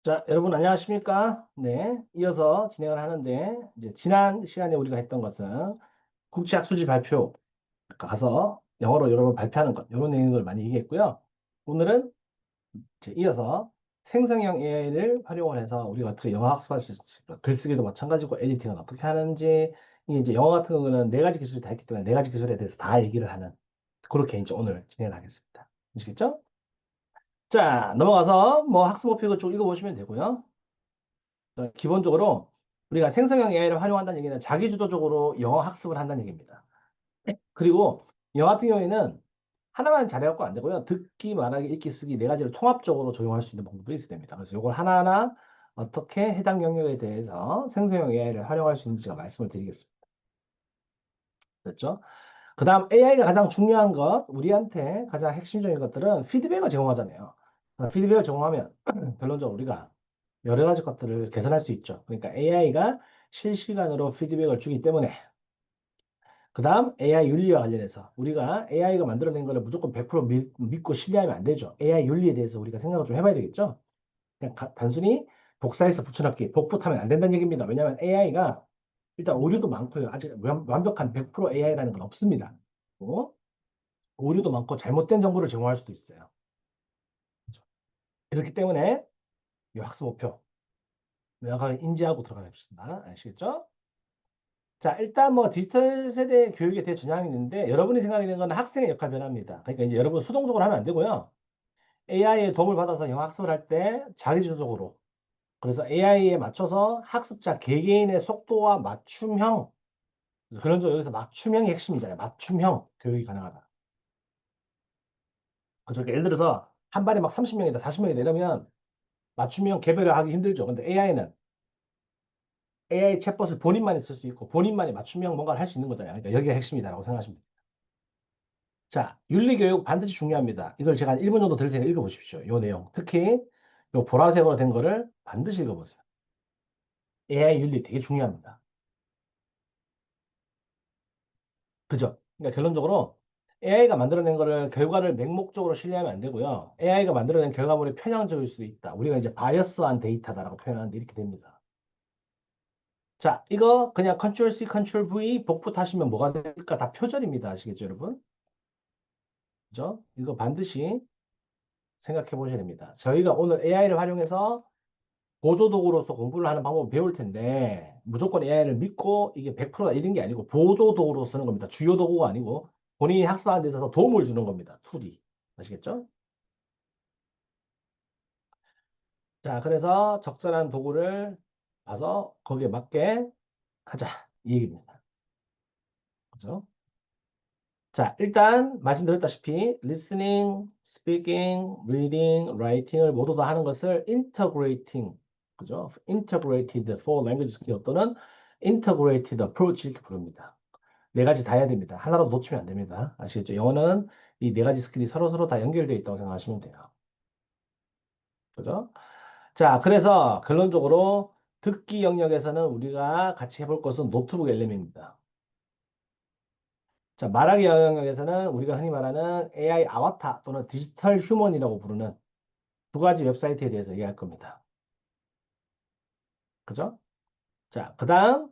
자, 여러분 안녕하십니까? 네, 이어서 진행을 하는데 이제 지난 시간에 우리가 했던 것은 국제학술지 발표 가서 영어로 여러분 발표하는 것 이런 내용을 많이 얘기했고요. 오늘은 이제 이어서 생성형 AI를 활용을 해서 우리가 어떻게 영어 학습할 수 있을까? 글쓰기도 마찬가지고 에디팅은 어떻게 하는지 이게 이제 영어 같은 경우는 네 가지 기술이 다 있기 때문에 네 가지 기술에 대해서 다 얘기를 하는 그렇게 이제 오늘 진행을 하겠습니다. 아시겠죠? 자, 넘어가서 뭐 학습 목표 쭉 읽어보시면 되고요. 기본적으로 우리가 생성형 AI를 활용한다는 얘기는 자기주도적으로 영어 학습을 한다는 얘기입니다. 그리고 영어 같은 경우에는 하나만 잘해갖고 안 되고요. 듣기, 말하기, 읽기, 쓰기 네 가지를 통합적으로 적용할 수 있는 방법이 있어야 됩니다. 그래서 이걸 하나하나 어떻게 해당 영역에 대해서 생성형 AI를 활용할 수 있는지가 말씀을 드리겠습니다. 됐죠? 그 다음 AI가 가장 중요한 것, 우리한테 가장 핵심적인 것들은 피드백을 제공하잖아요. 피드백을 제공하면 결론적으로 우리가 여러 가지 것들을 개선할 수 있죠. 그러니까 AI가 실시간으로 피드백을 주기 때문에 그 다음 AI 윤리와 관련해서 우리가 AI가 만들어낸 거를 무조건 100% 믿고 신뢰하면 안 되죠. AI 윤리에 대해서 우리가 생각을 좀 해봐야 되겠죠. 그냥 단순히 복사해서 붙여넣기, 복붙하면 안 된다는 얘기입니다. 왜냐하면 AI가 일단 오류도 많고요. 아직 완벽한 100% AI라는 건 없습니다. 오류도 많고 잘못된 정보를 제공할 수도 있어요. 그렇죠? 그렇기 때문에 이 학습 목표 명확하게 인지하고 들어가겠습니다. 아시겠죠? 자, 일단 뭐 디지털 세대 교육에 대해 전향이 있는데 여러분이 생각하는 건 학생의 역할 변화입니다. 그러니까 이제 여러분 수동적으로 하면 안 되고요. AI의 도움을 받아서 영어 학습을 할 때 자기주도적으로 그래서 AI에 맞춰서 학습자 개개인의 속도와 맞춤형 그런 쪽 여기서 맞춤형이 핵심이잖아요. 맞춤형 교육이 가능하다. 그렇죠? 예를 들어서 한 반에 막 30명이다, 40명이다 이러면 맞춤형 개별을 하기 힘들죠. 근데 AI는 AI 챗봇을 본인만이 쓸 수 있고 본인만이 맞춤형 뭔가를 할 수 있는 거잖아요. 그러니까 여기가 핵심이다라고 생각하시면 돼요. 자, 윤리교육 반드시 중요합니다. 이걸 제가 한 1분 정도 드릴 테니까 읽어보십시오. 이 내용. 특히 이 보라색으로 된 거를 반드시 읽어보세요. AI 윤리 되게 중요합니다. 그죠? 그러니까 결론적으로 AI가 만들어낸 거를 결과를 맹목적으로 신뢰하면 안 되고요. AI가 만들어낸 결과물이 편향적일 수도 있다. 우리가 이제 바이어스한 데이터다라고 표현하는데 이렇게 됩니다. 자, 이거 그냥 컨트롤 C, 컨트롤 V 복붙하시면 뭐가 될까? 다 표절입니다. 아시겠죠, 여러분? 그죠? 이거 반드시 생각해 보셔야 됩니다. 저희가 오늘 AI를 활용해서 보조도구로서 공부를 하는 방법을 배울 텐데 무조건 AI를 믿고 이게 100%다 이런 게 아니고 보조도구로 쓰는 겁니다. 주요 도구가 아니고 본인이 학습하는 데 있어서 도움을 주는 겁니다. 툴이. 아시겠죠? 자, 그래서 적절한 도구를 봐서 거기에 맞게 하자. 이 얘기입니다. 그죠? 자, 일단 말씀드렸다시피 listening, speaking, reading, writing을 모두 다 하는 것을 integrating, 그죠? integrated four language skill 또는 integrated approach 이렇게 부릅니다. 네 가지 다 해야 됩니다. 하나라도 놓치면 안 됩니다. 아시겠죠? 영어는 이 네 가지 스킬이 서로서로 다 연결되어 있다고 생각하시면 돼요. 그죠? 자, 그래서 결론적으로 듣기 영역에서는 우리가 같이 해볼 것은 노트북 엘리ment입니다. 자, 말하기 영역에서는 우리가 흔히 말하는 AI 아바타 또는 디지털 휴먼이라고 부르는 두 가지 웹사이트에 대해서 얘기할 겁니다. 그죠? 자, 그 다음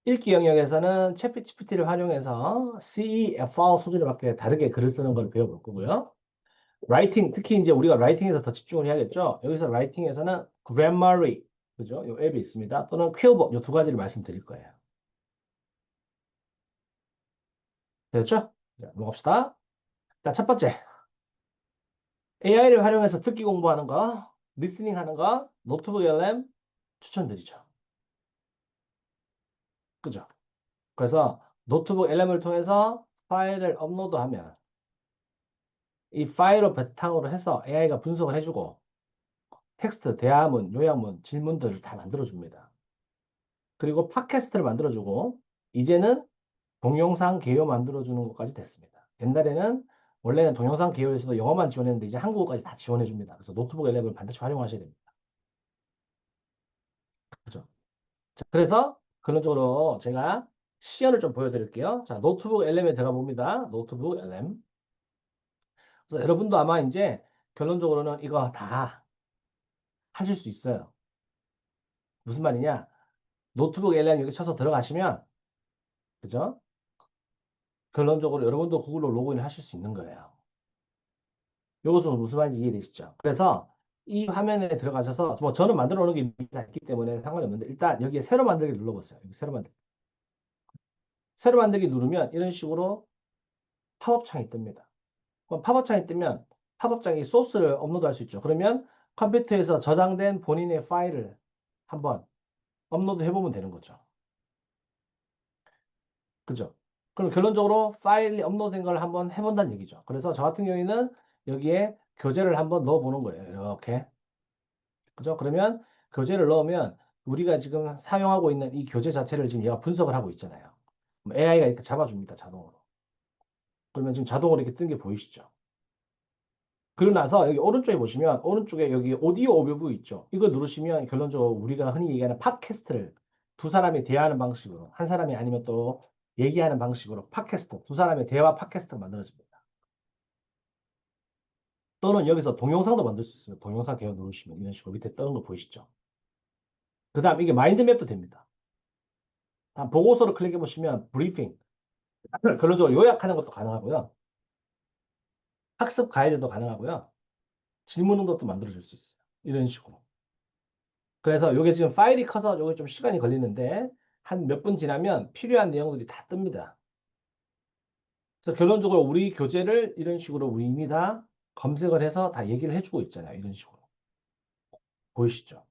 읽기 영역에서는 챗GPT를 활용해서 CEFR 수준에 맞게 다르게 글을 쓰는 걸 배워볼 거고요. 라이팅, 특히 이제 우리가 라이팅에서 더 집중을 해야겠죠. 여기서 라이팅에서는 Grammarly, 그죠? 이 앱이 있습니다. 또는 퀘어버, 이 두 가지를 말씀드릴 거예요. 됐죠? 자, 넘어갑시다. 자, 첫 번째. AI를 활용해서 듣기 공부하는 거, 리스닝 하는 거, 노트북 LM 추천드리죠. 그죠? 그래서 노트북 LM을 통해서 파일을 업로드하면 이 파일을 바탕으로 해서 AI가 분석을 해주고 텍스트, 대화문, 요약문, 질문들을 다 만들어줍니다. 그리고 팟캐스트를 만들어주고 이제는 동영상 개요 만들어주는 것까지 됐습니다. 옛날에는 원래는 동영상 개요에서도 영어만 지원했는데 이제 한국어까지 다 지원해줍니다. 그래서 노트북 엘랩을 반드시 활용하셔야 됩니다. 그죠? 자, 그래서 근본적으로 제가 시연을 좀 보여드릴게요. 자, 노트북 LM에 들어가 봅니다. 노트북 LM. 그래서 여러분도 아마 이제 결론적으로는 이거 다 하실 수 있어요. 무슨 말이냐? 노트북 LM 여기 쳐서 들어가시면, 그죠? 결론적으로 여러분도 구글로 로그인 하실 수 있는 거예요. 이것은 무슨 말인지 이해되시죠? 그래서 이 화면에 들어가셔서, 뭐 저는 만들어 놓은 게 이미 다 있기 때문에 상관이 없는데, 일단 여기에 새로 만들기 눌러보세요. 여기 새로 만들기. 새로 만들기 누르면 이런 식으로 팝업 창이 뜹니다. 그럼 팝업 창이 뜨면 팝업 창이 소스를 업로드할 수 있죠. 그러면 컴퓨터에서 저장된 본인의 파일을 한번 업로드 해보면 되는 거죠. 그죠? 그럼 결론적으로 파일이 업로드된 걸 한번 해본다는 얘기죠. 그래서 저 같은 경우에는 여기에 교재를 한번 넣어보는 거예요. 이렇게. 그죠? 그러면 교재를 넣으면 우리가 지금 사용하고 있는 이 교재 자체를 지금 얘가 분석을 하고 있잖아요. AI가 이렇게 잡아줍니다. 자동으로. 그러면 지금 자동으로 이렇게 뜬 게 보이시죠? 그러고 나서 여기 오른쪽에 보시면 오른쪽에 여기 오디오 오버뷰 있죠. 이거 누르시면 결론적으로 우리가 흔히 얘기하는 팟캐스트를 두 사람이 대화하는 방식으로 한 사람이 아니면 또 얘기하는 방식으로 팟캐스트 두 사람의 대화 팟캐스트가 만들어집니다. 또는 여기서 동영상도 만들 수 있어요. 동영상 계속 누르시면 이런 식으로 밑에 뜨는 거 보이시죠? 그 다음 이게 마인드맵도 됩니다. 다음 보고서를 클릭해 보시면 브리핑 결론적으로 요약하는 것도 가능하고요. 학습 가이드도 가능하고요. 질문 응답도 만들어줄 수 있어요. 이런 식으로. 그래서 이게 지금 파일이 커서 이게 좀 시간이 걸리는데 한 몇 분 지나면 필요한 내용들이 다 뜹니다. 그래서 결론적으로 우리 교재를 이런 식으로 우리 이미 다 검색을 해서 다 얘기를 해주고 있잖아요. 이런 식으로. 보이시죠?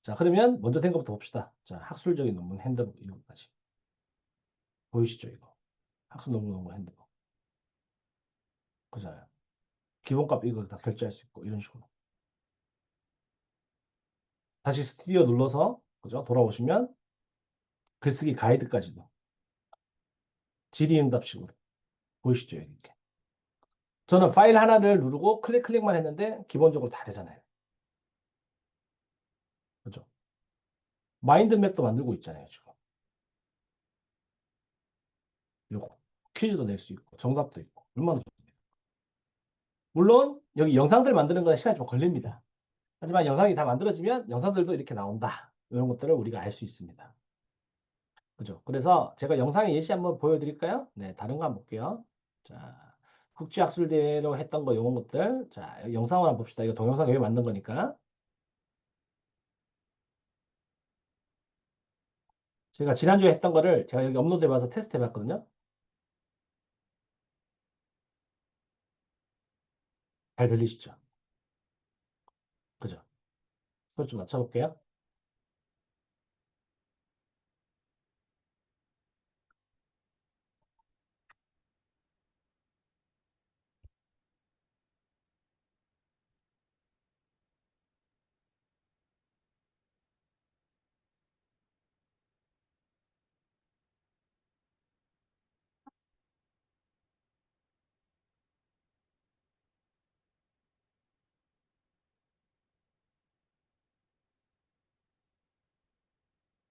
자, 그러면 먼저 된 것부터 봅시다. 자, 학술적인 논문 핸드북 이런 것까지. 보이시죠? 이거. 학술 논문 핸드북. 그잖아요. 기본값 이거 다 결제할 수 있고 이런 식으로. 다시 스튜디오 눌러서 그죠? 돌아오시면 글쓰기 가이드까지도 질의응답식으로 보이시죠? 이렇게. 저는 파일 하나를 누르고 클릭만 했는데 기본적으로 다 되잖아요. 그죠? 마인드맵도 만들고 있잖아요, 지금. 요거. 퀴즈도 낼 수 있고, 정답도 있고. 얼마나 좋습니까? 물론, 여기 영상들 만드는 거는 시간이 좀 걸립니다. 하지만 영상이 다 만들어지면 영상들도 이렇게 나온다. 이런 것들을 우리가 알 수 있습니다. 그죠? 그래서 제가 영상의 예시 한번 보여드릴까요? 네, 다른 거 한번 볼게요. 자, 국제학술대회로 했던 거, 이런 것들. 자, 영상을 한번 봅시다. 이거 동영상 여기 만든 거니까. 제가 지난주에 했던 거를 제가 여기 업로드해봐서 테스트 해봤거든요. 잘 들리시죠? 그죠? 소리 좀 낮춰볼게요.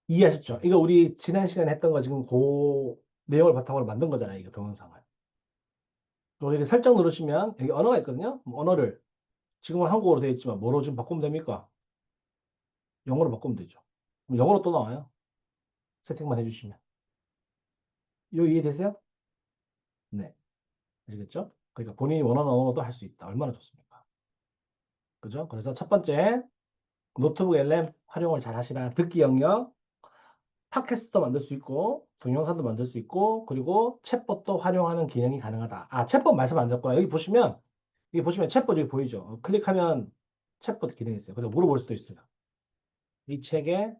이해하셨죠? 이거 우리 지난 시간에 했던 거 지금 그 내용을 바탕으로 만든 거잖아요. 이거 동영상을. 여기 설정 누르시면 여기 언어가 있거든요. 언어를 지금은 한국어로 되어 있지만 뭐로 좀 바꾸면 됩니까? 영어로 바꾸면 되죠. 그럼 영어로 또 나와요. 세팅만 해주시면. 이거 이해되세요? 네. 아시겠죠? 그러니까 본인이 원하는 언어도 할 수 있다. 얼마나 좋습니까? 그죠? 그래서 첫 번째, 노트북 LM 활용을 잘 하시라. 듣기 영역, 팟캐스트도 만들 수 있고, 동영상도 만들 수 있고, 그리고 챗봇도 활용하는 기능이 가능하다. 아, 챗봇 말씀 안 드렸구나. 여기 보시면 챗봇 여기 보이죠? 클릭하면 챗봇 기능이 있어요. 그리고 물어볼 수도 있어요. 이 책의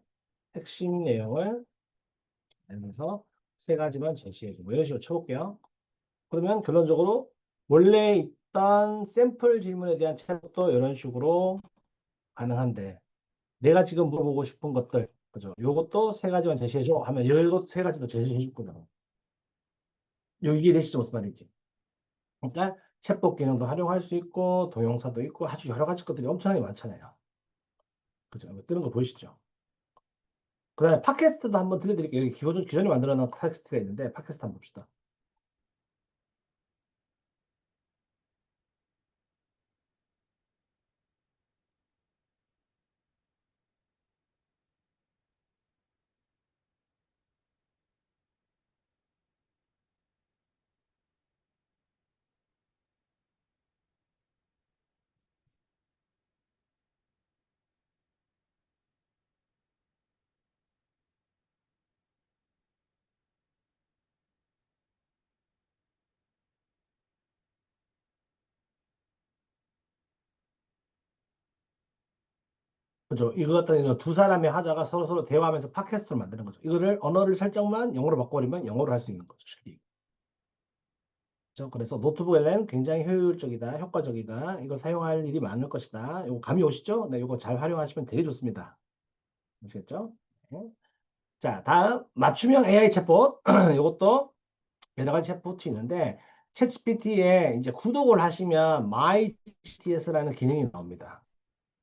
핵심 내용을 예를 들어서 세 가지만 제시해주고 이런 식으로 쳐볼게요. 그러면 결론적으로 원래 있던 샘플 질문에 대한 챗도 이런 식으로 가능한데 내가 지금 물어보고 싶은 것들 그죠? 요것도 세 가지만 제시해줘 하면 이것 세 가지도 제시해줄 거예요. 요 이게 되시죠 무슨 말인지. 그러니까 챗봇 기능도 활용할 수 있고 동영상도 있고 아주 여러 가지 것들이 엄청나게 많잖아요. 그죠? 이거 뜨는 거 보이시죠? 그다음에 팟캐스트도 한번 들려드릴게요. 여기 기존에 만들어 놓은 팟캐스트가 있는데 팟캐스트 한번 봅시다. 그죠? 이거 같은 경우는 두 사람의 하자가 서로 대화하면서 팟캐스트를 만드는 거죠. 이거를 언어를 설정만 영어로 바꿔버리면 영어로 할 수 있는 거죠. 쉽게. 그죠? 그래서 노트북 LM 굉장히 효율적이다, 효과적이다. 이거 사용할 일이 많을 것이다. 이거 감이 오시죠? 네, 이거 잘 활용하시면 되게 좋습니다. 아시겠죠? 네. 자, 다음 맞춤형 AI 챗봇. 이것도 여러 가지 챗봇이 있는데 챗GPT에 이제 구독을 하시면 MyGPTS라는 기능이 나옵니다.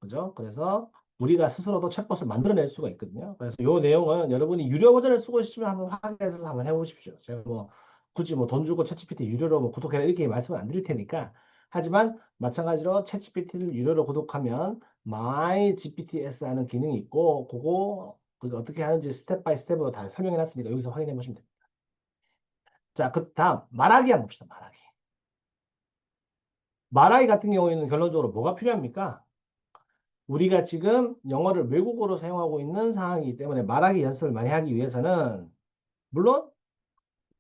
그죠? 그래서 우리가 스스로도 챗봇을 만들어낼 수가 있거든요. 그래서 이 내용은 여러분이 유료 버전을 쓰고 싶으면 한번 확인해서 한번 해보십시오. 제가 뭐 굳이 뭐 돈 주고 챗GPT 유료로 뭐 구독해라 이렇게 말씀을 안 드릴 테니까. 하지만 마찬가지로 챗GPT를 유료로 구독하면 MyGPTS라는 기능이 있고 그거 그게 어떻게 하는지 스텝 바이 스텝으로 다 설명해 놨으니까 여기서 확인해 보시면 됩니다. 자, 그 다음 말하기 한번 봅시다. 말하기. 말하기 같은 경우에는 결론적으로 뭐가 필요합니까? 우리가 지금 영어를 외국어로 사용하고 있는 상황이기 때문에 말하기 연습을 많이 하기 위해서는 물론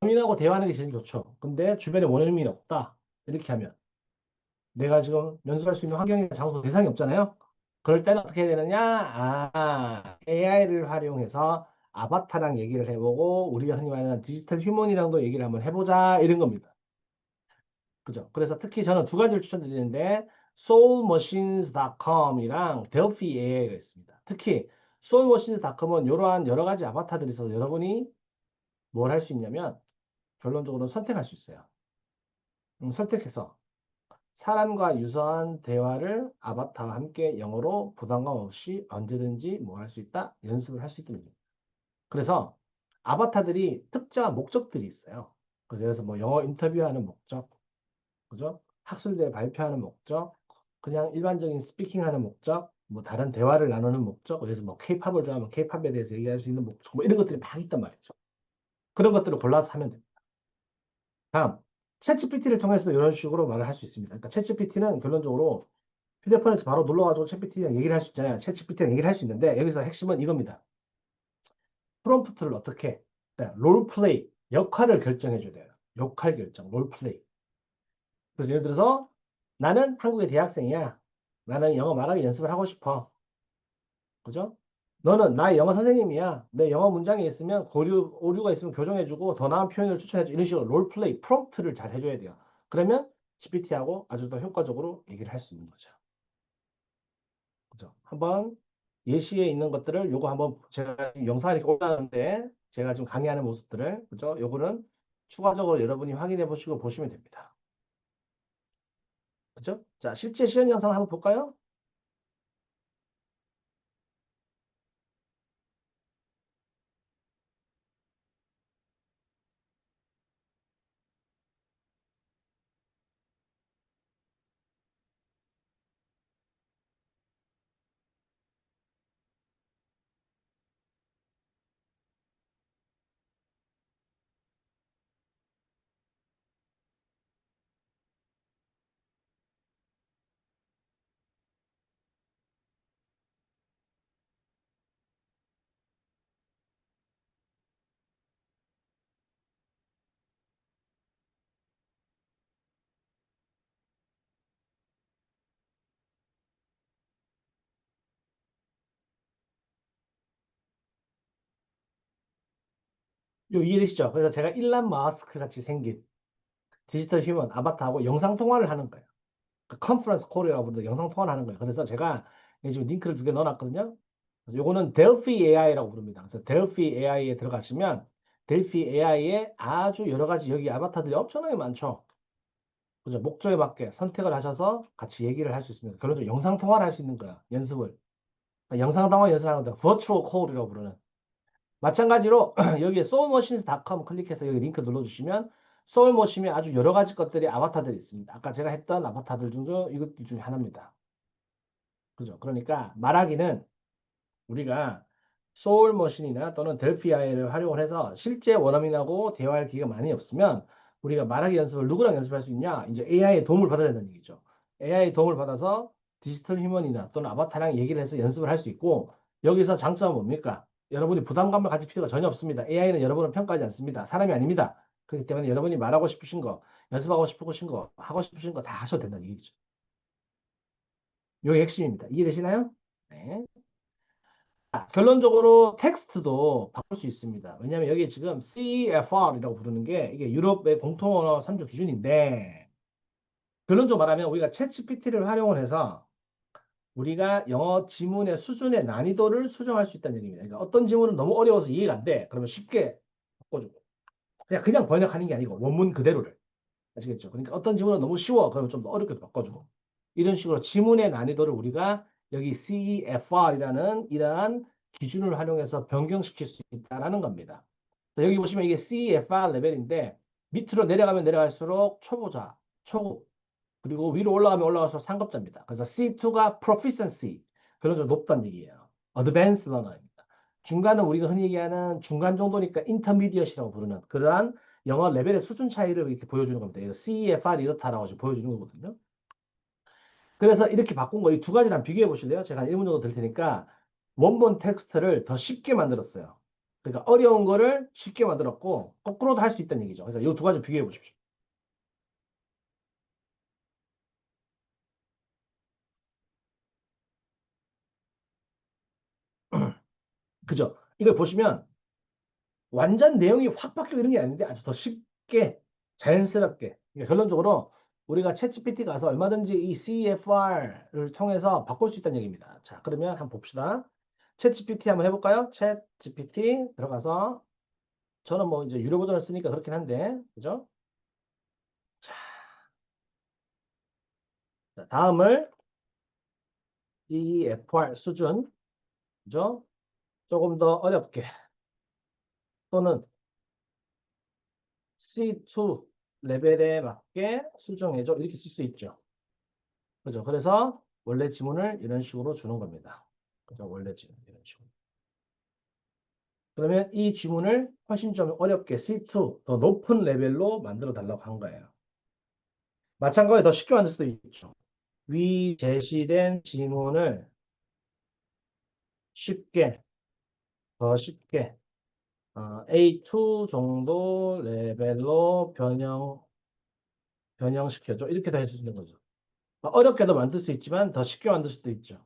본인하고 대화하는 게 제일 좋죠. 근데 주변에 원어민이 없다. 이렇게 하면 내가 지금 연습할 수 있는 환경이나 장소 대상이 없잖아요. 그럴 때는 어떻게 해야 되느냐? AI를 활용해서 아바타랑 얘기를 해보고 우리가 흔히 말하는 디지털 휴먼이랑도 얘기를 한번 해보자 이런 겁니다. 그죠? 그래서 특히 저는 두 가지를 추천드리는데 soulmachines.com이랑 Delphi AI가 있습니다. 특히 soulmachines.com은 이러한 여러 가지 아바타들이 있어서 여러분이 뭘 할 수 있냐면 결론적으로 선택할 수 있어요. 선택해서 사람과 유사한 대화를 아바타와 함께 영어로 부담감 없이 언제든지 뭐 할 수 있다? 연습을 할 수 있다는 거예요. 그래서 아바타들이 특정한 목적들이 있어요. 그래서 뭐 영어 인터뷰하는 목적, 그죠? 학술대회 발표하는 목적, 그냥 일반적인 스피킹하는 목적, 뭐 다른 대화를 나누는 목적, 그래서 뭐 케이팝을 좋아하면 케이팝에 대해서 얘기할 수 있는 목적, 뭐 이런 것들이 많 있단 말이죠. 그런 것들을 골라서 하면 됩니다. 다음, 챗GPT를 통해서도 이런 식으로 말을 할 수 있습니다. 그러니까 챗GPT는 결론적으로 휴대폰에서 바로 눌러가지고 챗GPT랑 얘기를 할 수 있잖아요. 챗GPT랑 얘기를 할 수 있는데 여기서 핵심은 이겁니다. 프롬프트를 어떻게, 롤플레이, 역할을 결정해 줘야 돼요. 역할 결정, 롤플레이. 그래서 예를 들어서 나는 한국의 대학생이야. 나는 영어 말하기 연습을 하고 싶어. 그죠? 너는 나의 영어 선생님이야. 내 영어 문장에 있으면 오류가 있으면 교정해주고 더 나은 표현을 추천해줘. 이런 식으로 롤플레이, 프롬프트를 잘 해줘야 돼요. 그러면 GPT하고 아주 더 효과적으로 얘기를 할 수 있는 거죠. 그죠? 한번 예시에 있는 것들을 요거 한번 제가 지금 영상을 이렇게 올라가는데 제가 지금 강의하는 모습들을 그죠? 요거는 추가적으로 여러분이 확인해 보시고 보시면 됩니다. 그죠? 자, 실제 시연 영상 한번 볼까요? 요 이해되시죠? 그래서 제가 일란 마스크 같이 생긴 디지털 휴먼 아바타하고 영상 통화를 하는 거예요. 그 컨퍼런스 콜이라고 부르는데 영상 통화를 하는 거예요. 그래서 제가 여기 지금 링크를 두 개 넣어놨거든요. 그래서 요거는 델피 AI라고 부릅니다. 그래서 델피 AI에 들어가시면 델피 AI에 아주 여러 가지 여기 아바타들이 엄청나게 많죠. 그죠? 목적에 맞게 선택을 하셔서 같이 얘기를 할 수 있습니다. 결론적으로 영상 통화를 할 수 있는 거야. 연습을. 그러니까 영상 통화 연습하는 거 버추얼 콜이라고 부르는. 마찬가지로 여기에 soulmachines.com 클릭해서 여기 링크 눌러주시면 소울머신에 아주 여러 가지 것들이 아바타들이 있습니다. 아까 제가 했던 아바타들 중에 이것들 중에 하나입니다. 그죠? 그러니까 말하기는 우리가 소울머신이나 또는 델피아이를 활용을 해서 실제 원어민하고 대화할 기회가 많이 없으면 우리가 말하기 연습을 누구랑 연습할 수 있냐? 이제 AI의 도움을 받아야 된다는 얘기죠. AI의 도움을 받아서 디지털 휴먼이나 또는 아바타랑 얘기를 해서 연습을 할 수 있고 여기서 장점은 뭡니까? 여러분이 부담감을 가질 필요가 전혀 없습니다. AI는 여러분을 평가하지 않습니다. 사람이 아닙니다. 그렇기 때문에 여러분이 말하고 싶으신 거, 연습하고 싶으신 거, 하고 싶으신 거 다 하셔도 된다는 얘기죠. 이게 핵심입니다. 이해되시나요? 네. 결론적으로 텍스트도 바꿀 수 있습니다. 왜냐하면 여기 지금 CFR이라고 부르는 게 이게 유럽의 공통 언어 3종 기준인데 결론적으로 말하면 우리가 챗GPT를 활용을 해서 우리가 영어 지문의 수준의 난이도를 수정할 수 있다는 얘기입니다. 그러니까 어떤 지문은 너무 어려워서 이해가 안 돼. 그러면 쉽게 바꿔주고 그냥 번역하는 게 아니고 원문 그대로를 아시겠죠? 그러니까 어떤 지문은 너무 쉬워. 그러면 좀 더 어렵게 바꿔주고 이런 식으로 지문의 난이도를 우리가 여기 CEFR이라는 이러한 기준을 활용해서 변경시킬 수 있다라는 겁니다. 자, 여기 보시면 이게 CEFR 레벨인데 밑으로 내려가면 내려갈수록 초보자, 초급, 그리고 위로 올라가면 올라갈수록 상급자입니다. 그래서 C2가 proficiency, 결론적으로 높다는 얘기예요. advanced learner입니다. 중간은 우리가 흔히 얘기하는 중간 정도니까 intermediate이라고 부르는 그러한 영어 레벨의 수준 차이를 이렇게 보여주는 겁니다. CEFR이 이렇다라고 지금 보여주는 거거든요. 그래서 이렇게 바꾼 거 이 두 가지랑 비교해 보실래요? 제가 한 1분 정도 드릴 테니까 원본 텍스트를 더 쉽게 만들었어요. 그러니까 어려운 거를 쉽게 만들었고 거꾸로도 할 수 있다는 얘기죠. 그러니까 이 두 가지 비교해 보십시오. 그죠? 이걸 보시면 완전 내용이 확 바뀌고 이런 게 아닌데 아주 더 쉽게 자연스럽게 그러니까 결론적으로 우리가 챗GPT 가서 얼마든지 이 CFR을 통해서 바꿀 수 있다는 얘기입니다. 자, 그러면 한번 봅시다. 챗GPT 한번 해볼까요? 챗GPT 들어가서 저는 뭐 이제 유료 버전을 쓰니까 그렇긴 한데 그죠? 자, 다음을 CFR 수준 그죠? 조금 더 어렵게 또는 C2 레벨에 맞게 수정해줘 이렇게 쓸 수 있죠. 그죠? 그래서 원래 지문을 이런 식으로 주는 겁니다. 그죠? 원래 지문 이런 식으로. 그러면 이 지문을 훨씬 좀 어렵게 C2 더 높은 레벨로 만들어 달라고 한 거예요. 마찬가지로 더 쉽게 만들 수도 있죠. 위 제시된 지문을 쉽게 더 쉽게 A2 정도 레벨로 변형시켜줘. 이렇게 다 할 수 있는 거죠. 어렵게도 만들 수 있지만 더 쉽게 만들 수도 있죠.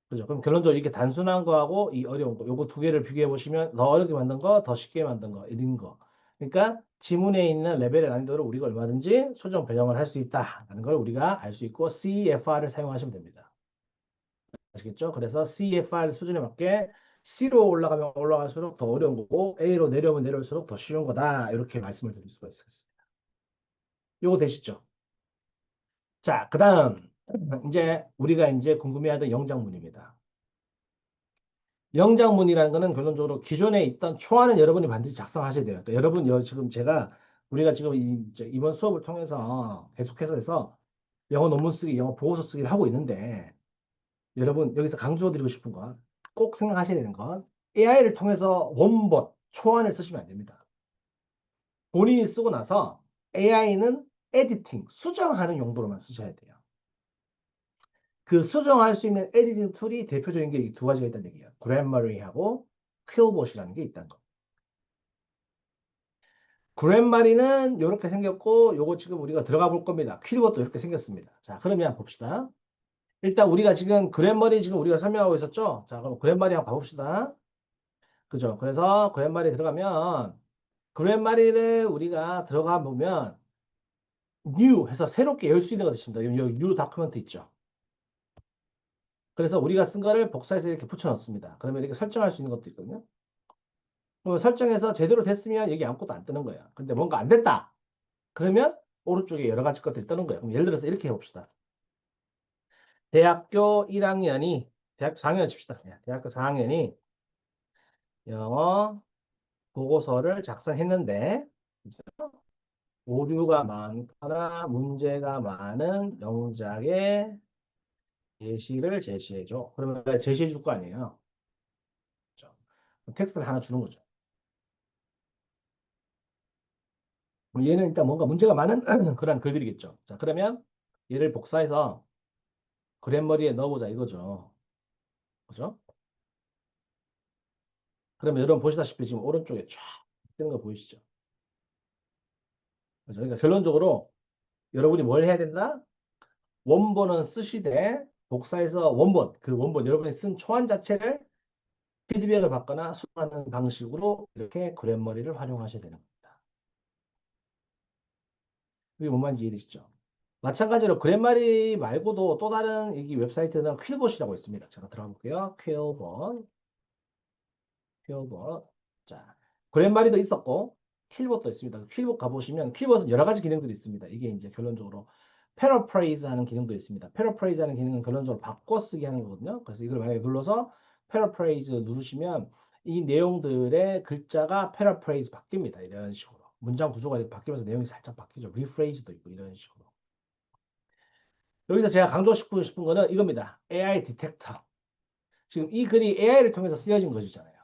그죠? 그럼 결론적으로 이렇게 단순한 거하고 이 어려운 거, 요거 두 개를 비교해 보시면 더 어렵게 만든 거, 더 쉽게 만든 거, 이런 거. 그러니까 지문에 있는 레벨의 난이도를 우리가 얼마든지 수정 변형을 할 수 있다라는 걸 우리가 알 수 있고 CFR을 사용하시면 됩니다. 아시겠죠? 그래서 CFR 수준에 맞게 C로 올라가면 올라갈수록 더 어려운 거고 A로 내려오면 내려올수록 더 쉬운 거다. 이렇게 말씀을 드릴 수가 있습니다. 요거 되시죠? 자, 그다음 이제 우리가 이제 궁금해하던 영장문입니다. 영장문이라는 거는 결론적으로 기존에 있던 초안은 여러분이 반드시 작성하셔야 돼요. 그러니까 여러분 지금 우리가 지금 이번 수업을 통해서 계속해서 해서 영어 논문 쓰기, 영어 보고서 쓰기를 하고 있는데 여러분 여기서 강조드리고 싶은 건 꼭 생각하셔야 되는 건 AI를 통해서 원본, 초안을 쓰시면 안 됩니다. 본인이 쓰고 나서 AI는 에디팅, 수정하는 용도로만 쓰셔야 돼요. 그 수정할 수 있는 에디팅 툴이 대표적인 게 이 두 가지가 있다는 얘기예요. 그랜마리하고 퀼봇이라는 게 있다는 거. 그랜마리는 이렇게 생겼고 요거 지금 우리가 들어가 볼 겁니다. 퀼봇도 이렇게 생겼습니다. 자, 그러면 봅시다. 일단 우리가 지금 그랜마리 지금 우리가 설명하고 있었죠? 자, 그럼 그랜마리 한번 봐봅시다. 그죠? 그래서 그랜마리 들어가면 그랜마리를 우리가 들어가 보면 new 해서 새롭게 열 수 있는 거 있습니다. 여기 new 다큐멘트 있죠? 그래서 우리가 쓴 거를 복사해서 이렇게 붙여넣습니다. 그러면 이렇게 설정할 수 있는 것도 있거든요. 그럼 설정해서 제대로 됐으면 여기 아무것도 안 뜨는 거예요. 근데 뭔가 안 됐다. 그러면 오른쪽에 여러 가지 것들이 뜨는 거예요. 그럼 예를 들어서 이렇게 해봅시다. 대학교 1학년이, 대학교 4학년 칩시다. 대학교 4학년이 영어 보고서를 작성했는데, 오류가 많거나 문제가 많은 영작의 예시를 제시해줘. 그러면 제시해 줄 거 아니에요. 그렇죠? 텍스트를 하나 주는 거죠. 그럼 얘는 일단 뭔가 문제가 많은 그런 글들이겠죠. 자, 그러면 얘를 복사해서 그랜머리에 넣어보자 이거죠. 그죠? 그러면 여러분 보시다시피 지금 오른쪽에 쫙 뜨는 거 보이시죠? 그죠? 그러니까 결론적으로 여러분이 뭘 해야 된다? 원본은 쓰시되 복사해서 원본, 그 원본 여러분이 쓴 초안 자체를 피드백을 받거나 수정하는 방식으로 이렇게 그랜머리를 활용하셔야 되는 겁니다. 이게 뭔 말인지 이해되시죠? 마찬가지로 그랜마리 말고도 또 다른 이 웹사이트는 퀼봇이라고 있습니다. 제가 들어가 볼게요. 퀼봇, 퀼봇. 자, 그랜마리도 있었고 퀼봇도 있습니다. 퀼봇 가보시면 퀼봇은 여러 가지 기능들이 있습니다. 이게 이제 결론적으로 패러프레이즈 하는 기능도 있습니다. 패러프레이즈 하는 기능은 결론적으로 바꿔쓰기 하는 거거든요. 그래서 이걸 만약에 눌러서 패러프레이즈 누르시면 이 내용들의 글자가 패러프레이즈 바뀝니다. 이런 식으로. 문장 구조가 이렇게 바뀌면서 내용이 살짝 바뀌죠. 리프레이즈도 있고 이런 식으로. 여기서 제가 강조하고 싶은 거는 이겁니다. AI 디텍터. 지금 이 글이 AI를 통해서 쓰여진 것이잖아요.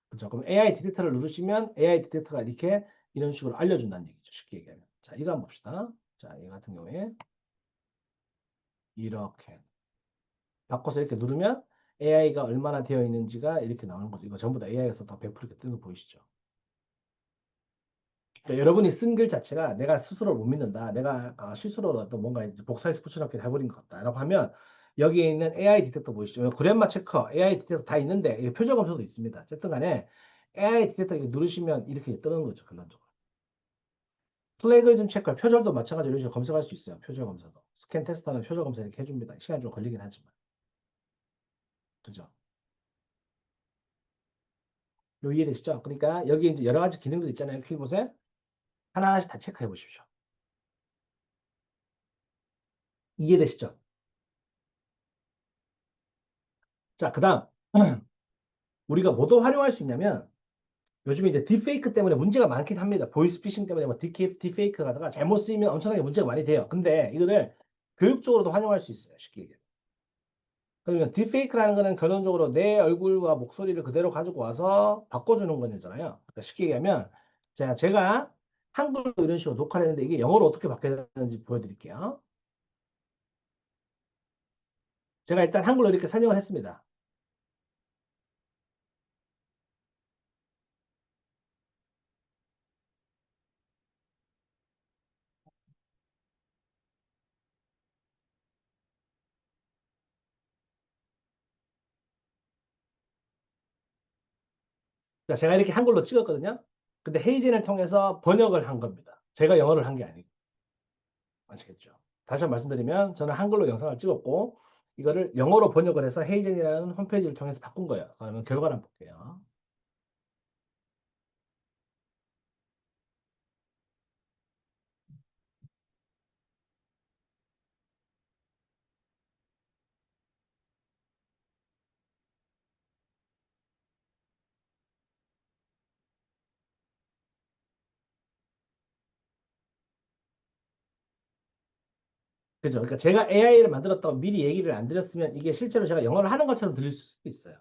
그렇죠? 그럼 AI 디텍터를 누르시면 AI 디텍터가 이렇게 이런 식으로 알려준다는 얘기죠. 쉽게 얘기하면. 자, 이거 한번 봅시다. 자, 이 같은 경우에 이렇게 바꿔서 이렇게 누르면 AI가 얼마나 되어 있는지가 이렇게 나오는 거죠. 이거 전부 다 AI에서 다 100% 뜨는 거 보이시죠? 그러니까 여러분이 쓴 글 자체가 내가 스스로를 못 믿는다. 내가 실수로라도 뭔가 이제 복사해서 붙여넣기 해버린 것 같다. 라고 하면 여기에 있는 AI 디텍터 보이시죠? 그랜마 체커, AI 디텍터 다 있는데 이게 표절 검사도 있습니다. 어쨌든 간에 AI 디텍터 이거 누르시면 이렇게 뜨는 거죠. 결론적으로. 플래그리즘 체커, 표절도 마찬가지로 이런 식으로 검색할 수 있어요. 표절 검사도. 스캔 테스트하면 표절 검사 이렇게 해줍니다. 시간이 좀 걸리긴 하지만. 그죠? 요 이해되시죠? 그러니까 여기 이제 여러 가지 기능들 있잖아요. 퀴봇에 하나하나씩 다 체크해 보십시오. 이해되시죠? 자, 그 다음 우리가 뭐도 활용할 수 있냐면 요즘에 이제 딥페이크 때문에 문제가 많긴 합니다. 보이스피싱 때문에 뭐 딥페이크 가다가 잘못 쓰이면 엄청나게 문제가 많이 돼요. 근데 이거를 교육적으로도 활용할 수 있어요. 쉽게 얘기해. 그러면 딥페이크라는 거는 결론적으로 내 얼굴과 목소리를 그대로 가지고 와서 바꿔주는 거잖아요. 그러니까 쉽게 얘기하면 제가 한글로 이런 식으로 녹화를 했는데 이게 영어로 어떻게 바뀌어야 되는지 보여드릴게요. 제가 일단 한글로 이렇게 설명을 했습니다. 자, 제가 이렇게 한글로 찍었거든요. 근데 헤이젠을 통해서 번역을 한 겁니다. 제가 영어를 한 게 아니고. 아시겠죠? 다시 한번 말씀드리면 저는 한글로 영상을 찍었고 이거를 영어로 번역을 해서 헤이젠이라는 홈페이지를 통해서 바꾼 거예요. 그러면 결과를 한번 볼게요. 그죠? 그러니까 제가 AI를 만들었다고 미리 얘기를 안 드렸으면 이게 실제로 제가 영어를 하는 것처럼 들릴 수도 있어요.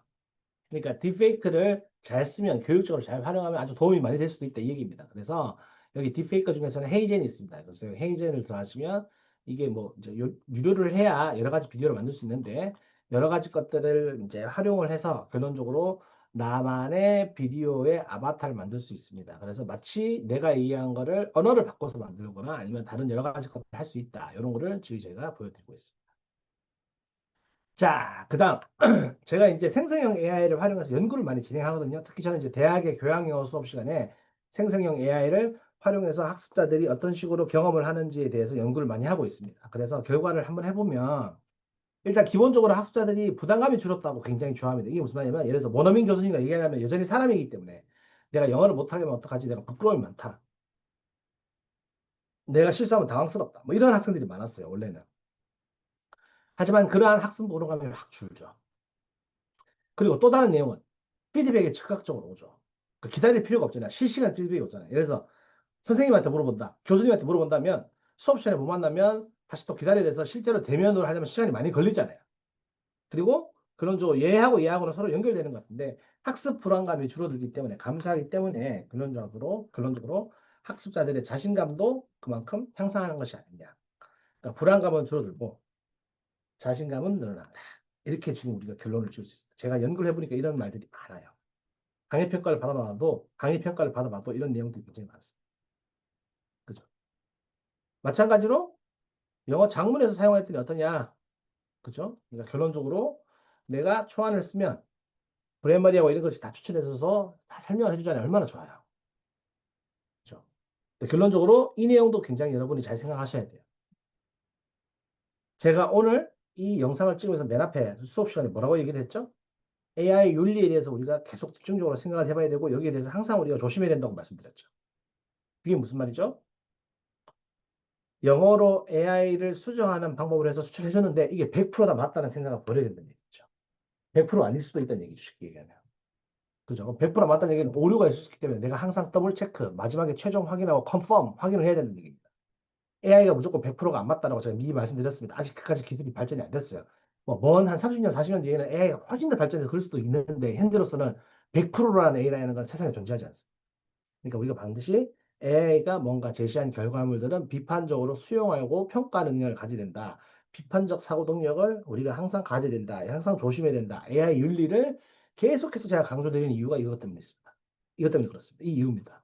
그러니까 딥페이크를 잘 쓰면 교육적으로 잘 활용하면 아주 도움이 많이 될 수도 있다 이 얘기입니다. 그래서 여기 딥페이크 중에서는 헤이젠이 있습니다. 그래서 헤이젠을 들어가시면 이게 뭐 이제 유료를 해야 여러 가지 비디오를 만들 수 있는데 여러 가지 것들을 이제 활용을 해서 결론적으로 나만의 비디오의 아바타를 만들 수 있습니다. 그래서 마치 내가 얘기한 거를 언어를 바꿔서 만들거나 아니면 다른 여러 가지 것들을 할 수 있다. 이런 거를 지금 제가 보여드리고 있습니다. 자, 그다음 제가 이제 생성형 AI를 활용해서 연구를 많이 진행하거든요. 특히 저는 이제 대학의 교양영어 수업 시간에 생성형 AI를 활용해서 학습자들이 어떤 식으로 경험을 하는지에 대해서 연구를 많이 하고 있습니다. 그래서 결과를 한번 해보면 일단 기본적으로 학습자들이 부담감이 줄었다고 굉장히 좋아합니다. 이게 무슨 말이냐면 예를 들어서 원어민 교수님과 얘기하면 여전히 사람이기 때문에 내가 영어를 못하게 하면 어떡하지? 내가 부끄러움이 많다. 내가 실수하면 당황스럽다. 뭐 이런 학생들이 많았어요, 원래는. 하지만 그러한 학습 불안감이 확 줄죠. 그리고 또 다른 내용은 피드백이 즉각적으로 오죠. 그 기다릴 필요가 없잖아요. 실시간 피드백이 오잖아요. 예를 들어서 선생님한테 물어본다. 교수님한테 물어본다면 수업 시간에 못 만나면 다시 또 기다려야 돼서 실제로 대면으로 하려면 시간이 많이 걸리잖아요. 그리고 그런 얘하고는 서로 연결되는 것 같은데 학습 불안감이 줄어들기 때문에 감사하기 때문에 근본적으로 학습자들의 자신감도 그만큼 향상하는 것이 아니냐. 그러니까 불안감은 줄어들고 자신감은 늘어난다. 이렇게 지금 우리가 결론을 줄 수 있습니다. 제가 연구를 해보니까 이런 말들이 많아요. 강의 평가를 받아봐도 이런 내용들이 굉장히 많습니다. 그죠? 마찬가지로 영어 작문에서 사용했더니 어떠냐? 그죠? 그러니까 결론적으로 내가 초안을 쓰면 브랜마리하고 이런 것이 다 추천해서 다 설명을 해주잖아요. 얼마나 좋아요. 그죠? 근데 결론적으로 이 내용도 굉장히 여러분이 잘 생각하셔야 돼요. 제가 오늘 이 영상을 찍으면서 맨 앞에 수업 시간에 뭐라고 얘기를 했죠? AI 윤리에 대해서 우리가 계속 집중적으로 생각을 해봐야 되고 여기에 대해서 항상 우리가 조심해야 된다고 말씀드렸죠. 그게 무슨 말이죠? 영어로 AI를 수정하는 방법을 해서 수출해 줬는데 이게 100%다 맞다는 생각을 버려야 된다는 얘기죠. 100% 아닐 수도 있다는 얘기죠. 쉽게 얘기하면. 그죠? 100% 맞다는 얘기는 오류가 있을 수 있기 때문에 내가 항상 더블 체크, 마지막에 최종 확인하고 컨펌, 확인을 해야 되는 얘기입니다. AI가 무조건 100%가 안 맞다라고 제가 미리 말씀드렸습니다. 아직 그까지 기술이 발전이 안 됐어요. 먼 한 30년, 40년 뒤에는 AI가 훨씬 더 발전해서 그럴 수도 있는데 현재로서는 100%라는 AI라는 건 세상에 존재하지 않습니다. 그러니까 우리가 반드시 AI가 뭔가 제시한 결과물들은 비판적으로 수용하고 평가 능력을 가져야 된다. 비판적 사고 동력을 우리가 항상 가져야 된다. 항상 조심해야 된다. AI 윤리를 계속해서 제가 강조드리는 이유가 이것 때문에 있습니다. 이것 때문에 그렇습니다. 이 이유입니다.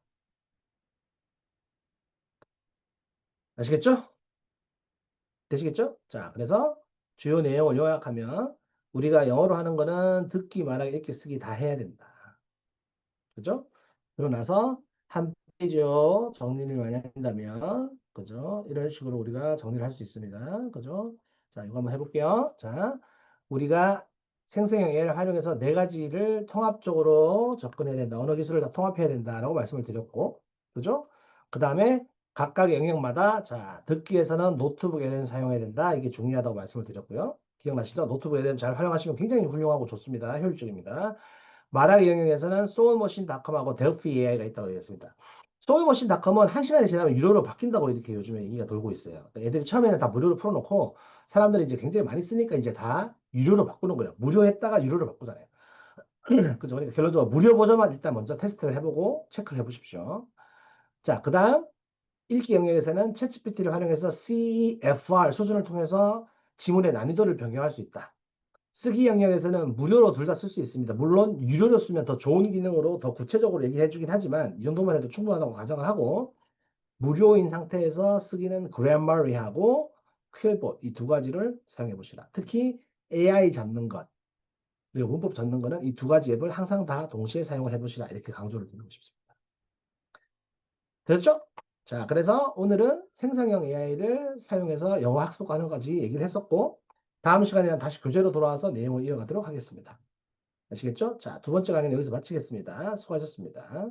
아시겠죠? 되시겠죠? 자, 그래서 주요 내용을 요약하면 우리가 영어로 하는 거는 듣기, 말하기, 읽기, 쓰기 다 해야 된다. 그죠? 그러고 나서 한 페이지요 정리를 많이 한다면, 그죠? 이런 식으로 우리가 정리를 할 수 있습니다. 그죠? 자, 이거 한번 해볼게요. 자, 우리가 생성형 AI를 활용해서 네 가지를 통합적으로 접근해야 된다. 언어 기술을 다 통합해야 된다라고 말씀을 드렸고, 그죠? 그 다음에 각각의 영역마다, 자, 듣기에서는 노트북 LM 사용해야 된다. 이게 중요하다고 말씀을 드렸고요. 기억나시죠? 노트북 LM 잘 활용하시면 굉장히 훌륭하고 좋습니다. 효율적입니다. 말하기 영역에서는 soulmachine.com하고 델피 AI가 있다고 되어 있습니다. soulmachine.com은 한 시간이 지나면 유료로 바뀐다고 이렇게 요즘에 얘기가 돌고 있어요. 그러니까 애들이 처음에는 다 무료로 풀어놓고 사람들이 이제 굉장히 많이 쓰니까 이제 다 유료로 바꾸는 거예요. 무료했다가 유료로 바꾸잖아요. 그죠? 그러니까 결론적으로 무료 버전만 일단 먼저 테스트를 해보고 체크를 해보십시오. 자, 그 다음 읽기 영역에서는 챗GPT를 활용해서 CEFR 수준을 통해서 지문의 난이도를 변경할 수 있다. 쓰기 영역에서는 무료로 둘 다 쓸 수 있습니다. 물론 유료로 쓰면 더 좋은 기능으로 더 구체적으로 얘기해 주긴 하지만 이 정도만 해도 충분하다고 가정을 하고 무료인 상태에서 쓰기는 그래머리하고 퀘일봇 이 두 가지를 사용해 보시라. 특히 AI 잡는 것 그리고 문법 잡는 거는 이 두 가지 앱을 항상 다 동시에 사용을 해 보시라. 이렇게 강조를 드리고 싶습니다. 됐죠? 자, 그래서 오늘은 생성형 AI를 사용해서 영어 학습하는 까지 얘기를 했었고 다음 시간에는 다시 교재로 돌아와서 내용을 이어가도록 하겠습니다. 아시겠죠? 자, 두 번째 강의는 여기서 마치겠습니다. 수고하셨습니다.